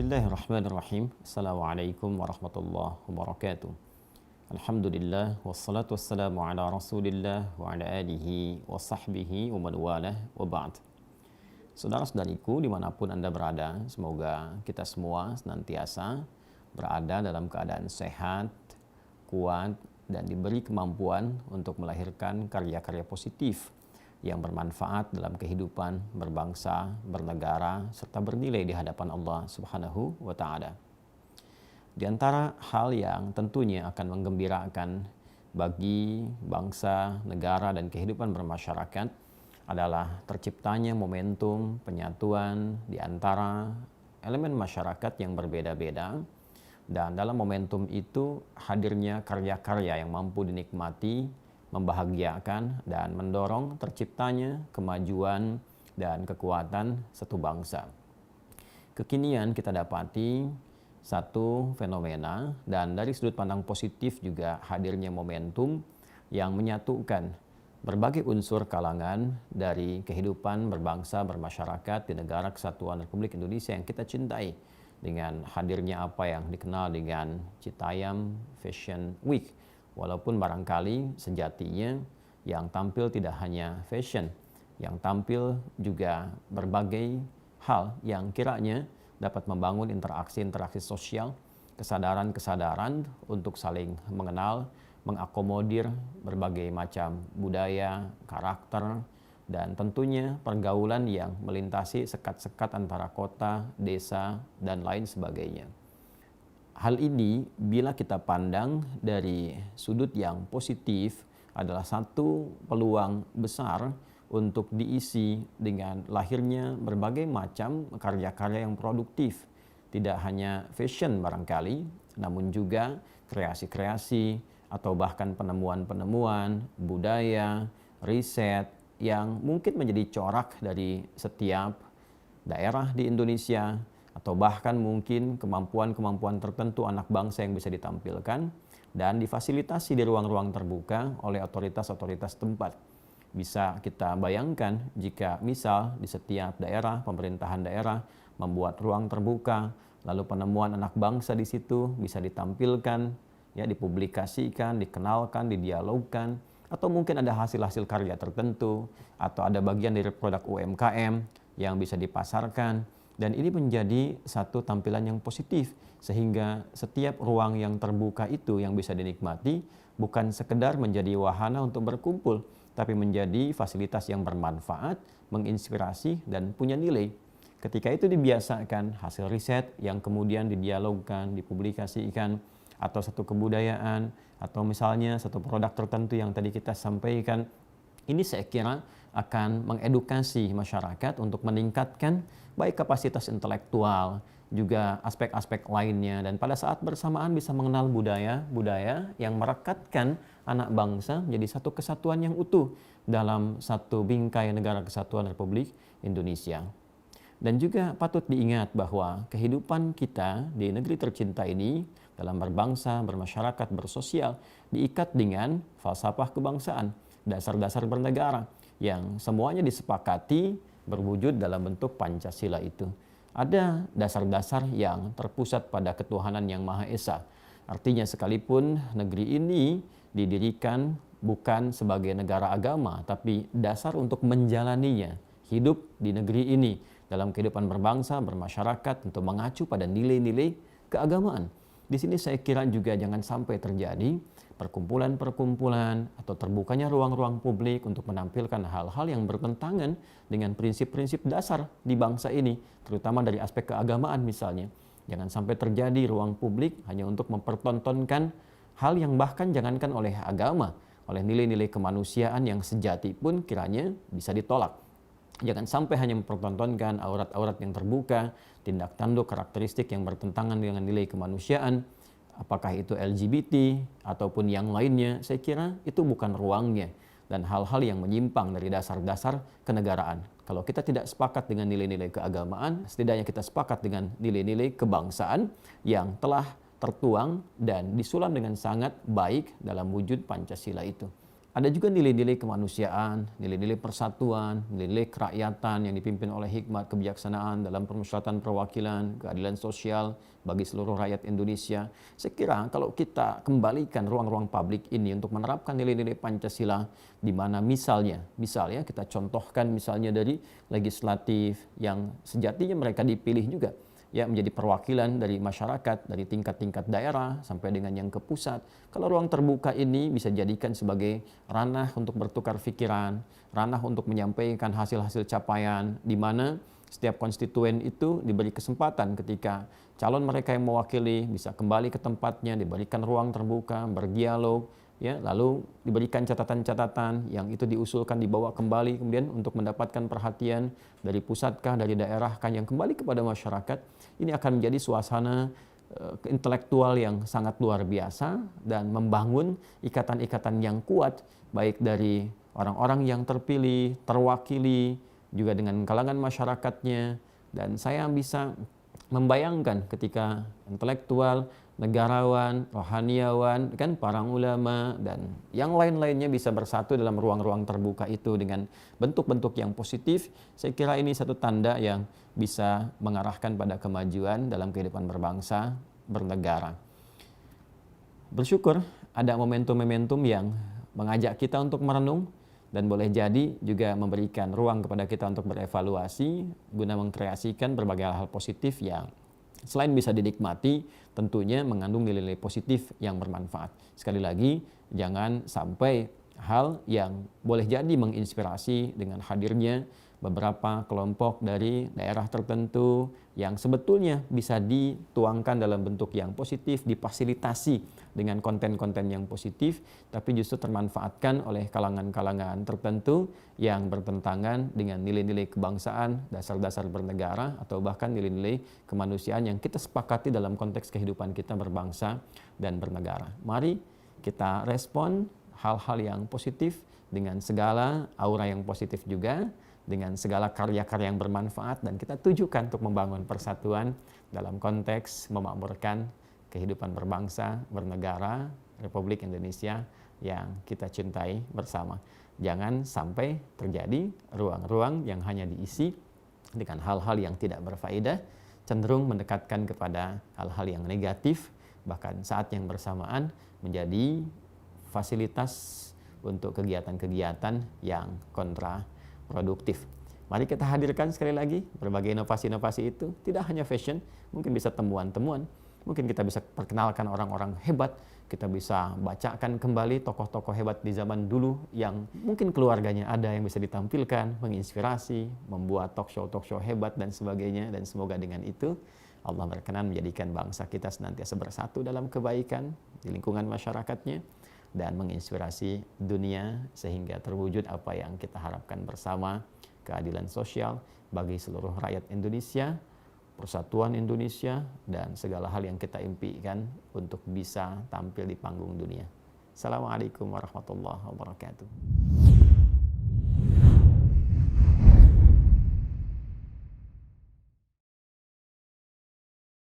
Bismillahirrahmanirrahim. Assalamualaikum warahmatullahi wabarakatuh. Alhamdulillah wassalatu wassalamu ala Rasulillah wa ala alihi wa sahbihi wa man walah wa ba'd. Saudara-saudariku dimanapun Anda berada, semoga kita semua senantiasa berada dalam keadaan sehat, kuat, dan diberi kemampuan untuk melahirkan karya-karya positif yang bermanfaat dalam kehidupan berbangsa, bernegara, serta bernilai di hadapan Allah Subhanahu wa Ta'ala. Di antara hal yang tentunya akan menggembirakan bagi bangsa, negara, dan kehidupan bermasyarakat adalah terciptanya momentum penyatuan di antara elemen masyarakat yang berbeda-beda, dan dalam momentum itu hadirnya karya-karya yang mampu dinikmati, membahagiakan, dan mendorong terciptanya kemajuan dan kekuatan satu bangsa. Kekinian kita dapati satu fenomena, dan dari sudut pandang positif juga hadirnya momentum yang menyatukan berbagai unsur kalangan dari kehidupan berbangsa, bermasyarakat di negara kesatuan Republik Indonesia yang kita cintai, dengan hadirnya apa yang dikenal dengan Citayam Fashion Week. Walaupun barangkali sejatinya yang tampil tidak hanya fashion, yang tampil juga berbagai hal yang kiranya dapat membangun interaksi-interaksi sosial, kesadaran-kesadaran untuk saling mengenal, mengakomodir berbagai macam budaya, karakter, dan tentunya pergaulan yang melintasi sekat-sekat antara kota, desa, dan lain sebagainya. Hal ini bila kita pandang dari sudut yang positif adalah satu peluang besar untuk diisi dengan lahirnya berbagai macam karya-karya yang produktif. Tidak hanya fashion barangkali, namun juga kreasi-kreasi atau bahkan penemuan-penemuan, budaya, riset yang mungkin menjadi corak dari setiap daerah di Indonesia, atau bahkan mungkin kemampuan-kemampuan tertentu anak bangsa yang bisa ditampilkan dan difasilitasi di ruang-ruang terbuka oleh otoritas-otoritas tempat. Bisa kita bayangkan jika misal di setiap daerah, pemerintahan daerah membuat ruang terbuka, lalu penemuan anak bangsa di situ bisa ditampilkan, ya, dipublikasikan, dikenalkan, didialogkan, atau mungkin ada hasil-hasil karya tertentu, atau ada bagian dari produk UMKM yang bisa dipasarkan. Dan ini menjadi satu tampilan yang positif, sehingga setiap ruang yang terbuka itu yang bisa dinikmati bukan sekedar menjadi wahana untuk berkumpul, tapi menjadi fasilitas yang bermanfaat, menginspirasi, dan punya nilai. Ketika itu dibiasakan hasil riset yang kemudian didialogkan, dipublikasikan, atau satu kebudayaan, atau misalnya satu produk tertentu yang tadi kita sampaikan, ini saya kira akan mengedukasi masyarakat untuk meningkatkan baik kapasitas intelektual, juga aspek-aspek lainnya, dan pada saat bersamaan bisa mengenal budaya-budaya yang merekatkan anak bangsa menjadi satu kesatuan yang utuh dalam satu bingkai negara kesatuan Republik Indonesia. Dan juga patut diingat bahwa kehidupan kita di negeri tercinta ini dalam berbangsa, bermasyarakat, bersosial diikat dengan falsafah kebangsaan, dasar-dasar bernegara yang semuanya disepakati berwujud dalam bentuk Pancasila itu. Ada dasar-dasar yang terpusat pada ketuhanan yang Maha Esa. Artinya sekalipun negeri ini didirikan bukan sebagai negara agama, tapi dasar untuk menjalaninya, hidup di negeri ini dalam kehidupan berbangsa, bermasyarakat, untuk mengacu pada nilai-nilai keagamaan. Di sini saya kira juga jangan sampai terjadi perkumpulan-perkumpulan atau terbukanya ruang-ruang publik untuk menampilkan hal-hal yang bertentangan dengan prinsip-prinsip dasar di bangsa ini, terutama dari aspek keagamaan misalnya. Jangan sampai terjadi ruang publik hanya untuk mempertontonkan hal yang bahkan jangankan oleh agama, oleh nilai-nilai kemanusiaan yang sejati pun kiranya bisa ditolak. Jangan sampai hanya mempertontonkan aurat-aurat yang terbuka, tindak tanduk karakteristik yang bertentangan dengan nilai kemanusiaan, apakah itu LGBT ataupun yang lainnya. Saya kira itu bukan ruangnya, dan hal-hal yang menyimpang dari dasar-dasar kenegaraan. Kalau kita tidak sepakat dengan nilai-nilai keagamaan, setidaknya kita sepakat dengan nilai-nilai kebangsaan yang telah tertuang dan disulam dengan sangat baik dalam wujud Pancasila itu. ada juga nilai-nilai kemanusiaan, nilai-nilai persatuan, nilai-nilai kerakyatan yang dipimpin oleh hikmat kebijaksanaan dalam permusyawaratan perwakilan, keadilan sosial bagi seluruh rakyat Indonesia. Saya kira kalau kita kembalikan ruang-ruang publik ini untuk menerapkan nilai-nilai Pancasila, di mana misalnya kita contohkan misalnya dari legislatif yang sejatinya mereka dipilih juga ya menjadi perwakilan dari masyarakat dari tingkat-tingkat daerah sampai dengan yang ke pusat. Kalau ruang terbuka ini bisa jadikan sebagai ranah untuk bertukar pikiran, ranah untuk menyampaikan hasil-hasil capaian di mana setiap konstituen itu diberi kesempatan ketika calon mereka yang mewakili bisa kembali ke tempatnya, diberikan ruang terbuka, berdialog, ya, lalu diberikan catatan-catatan yang itu diusulkan dibawa kembali kemudian untuk mendapatkan perhatian dari pusatkah, dari daerahkah yang kembali kepada masyarakat. Ini akan menjadi suasana intelektual yang sangat luar biasa dan membangun ikatan-ikatan yang kuat baik dari orang-orang yang terpilih, terwakili, juga dengan kalangan masyarakatnya. Dan saya bisa membayangkan ketika intelektual, negarawan, rohaniawan, kan para ulama dan yang lain-lainnya bisa bersatu dalam ruang-ruang terbuka itu dengan bentuk-bentuk yang positif. Saya kira ini satu tanda yang bisa mengarahkan pada kemajuan dalam kehidupan berbangsa, bernegara. Bersyukur ada momentum-momentum yang mengajak kita untuk merenung dan boleh jadi juga memberikan ruang kepada kita untuk berevaluasi guna mengkreasikan berbagai hal positif yang selain bisa dinikmati, tentunya mengandung nilai-nilai positif yang bermanfaat. Sekali lagi, jangan sampai hal yang boleh jadi menginspirasi dengan hadirnya beberapa kelompok dari daerah tertentu yang sebetulnya bisa dituangkan dalam bentuk yang positif, difasilitasi dengan konten-konten yang positif, tapi justru termanfaatkan oleh kalangan-kalangan tertentu yang bertentangan dengan nilai-nilai kebangsaan, dasar-dasar bernegara, atau bahkan nilai-nilai kemanusiaan yang kita sepakati dalam konteks kehidupan kita berbangsa dan bernegara. Mari kita respon hal-hal yang positif dengan segala aura yang positif juga, dengan segala karya-karya yang bermanfaat, dan kita tujukan untuk membangun persatuan dalam konteks memakmurkan kehidupan berbangsa, bernegara, Republik Indonesia yang kita cintai bersama. Jangan sampai terjadi ruang-ruang yang hanya diisi dengan hal-hal yang tidak berfaedah, cenderung mendekatkan kepada hal-hal yang negatif, bahkan saat yang bersamaan menjadi fasilitas untuk kegiatan-kegiatan yang kontraproduktif. Mari kita hadirkan sekali lagi berbagai inovasi-inovasi itu, tidak hanya fashion, mungkin bisa temuan-temuan, mungkin kita bisa perkenalkan orang-orang hebat, kita bisa bacakan kembali tokoh-tokoh hebat di zaman dulu yang mungkin keluarganya ada yang bisa ditampilkan, menginspirasi, membuat talk show hebat dan sebagainya. Dan semoga dengan itu Allah berkenan menjadikan bangsa kita senantiasa bersatu dalam kebaikan di lingkungan masyarakatnya dan menginspirasi dunia sehingga terwujud apa yang kita harapkan bersama, keadilan sosial bagi seluruh rakyat Indonesia, persatuan Indonesia, dan segala hal yang kita impikan untuk bisa tampil di panggung dunia. Assalamualaikum warahmatullahi wabarakatuh.